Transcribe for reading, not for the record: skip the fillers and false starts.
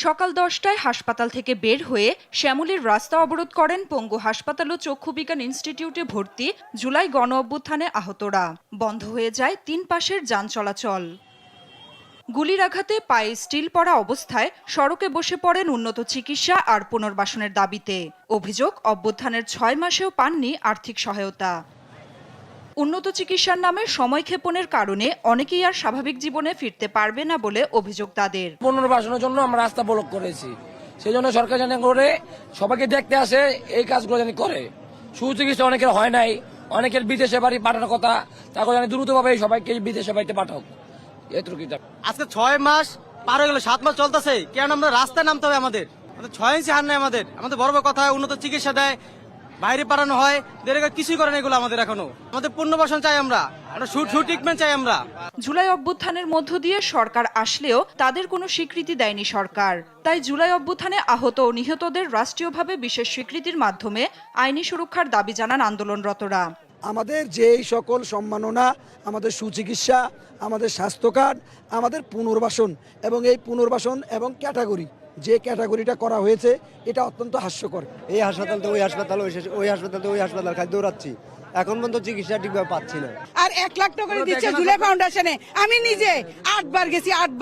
সকাল 10টায় হাসপাতাল থেকে বের হয়ে শ্যামলীর রাস্তা অবরোধ করেন পঙ্গু হাসপাতাল ও চক্ষু বিজ্ঞান ইনস্টিটিউটে ভর্তি জুলাই গণ অভ্যুত্থানে আহতরা। বন্ধ হয়ে যায় 3 পাশের যান চলাচল। গুলির আঘাতে পায়ে স্টিল পরা অবস্থায় সড়কে বসে পড়েন উন্নত চিকিৎসা আর পুনর্বাসনের দাবিতে। অভিযোগ, অভ্যুত্থানের 6 মাসেও পাননি আর্থিক সহায়তা। উন্নত চিকিৎসার নামে সময়ক্ষেপণের কারণে অনেকেই আর স্বাভাবিক জীবনে ফিরতে পারবে না বলে অভিযোগ তাদের। পুনর্বাসনের জন্য আমরা রাস্তা ব্লক করেছি, সেই জন্য সরকার জানি করে সবাইকে দেখতে আসে, এই কাজগুলো জানি করে। সুচিকিৎসা অনেকের হয় নাই, অনেকের বিদেশে বাড়ি পাঠানোর কথা, তাকে জানি দ্রুতভাবে সবাইকে বিদেশে বাড়িতে পাঠাও। আজকে 6 মাস পার হয়ে গেল, 7 মাস চলতেছে, কেন আমরা রাস্তায় নামতে হবে? আমাদের 6 ইঞ্চি হার নাই, আমাদের বড় বড় কথা, উন্নত চিকিৎসা দেয়, বাইরে পাঠানো হয়, কিছুই করে না এগুলো আমাদের। এখনো আমাদের পুনর্বাসন চাই, আমরা ট্রিটমেন্ট চাই। আমরা জুলাই অভ্যুত্থানের মধ্য দিয়ে সরকার আসলেও তাদের কোনো স্বীকৃতি দেয়নি সরকার। তাই জুলাই অভ্যুত্থানে আহত ও নিহতদের রাষ্ট্রীয়ভাবে বিশেষ স্বীকৃতির মাধ্যমে আইনি সুরক্ষার দাবি জানান আন্দোলনরতরা। আমাদের যেই সকল সম্মাননা, আমাদের সুচিকিৎসা, আমাদের স্বাস্থ্য কার্ড, আমাদের পুনর্বাসন এবং এই পুনর্বাসন এবং ক্যাটাগরি, যে ক্যাটাগরিটা করা হয়েছে এটা অত্যন্ত হাস্যকর। এই হাসপাতাল তো ওই হাসপাতাল, ওই হাসপাতাল তো ওই হাসপাতাল, খালি দৌড়াচ্ছি, এখন পর্যন্ত চিকিৎসা ঠিকভাবে পাচ্ছি না। আর 1 লাখ টাকা করে দিচ্ছে জুলাই ফাউন্ডেশনে। আমি নিজে 8 বার গেছি, 8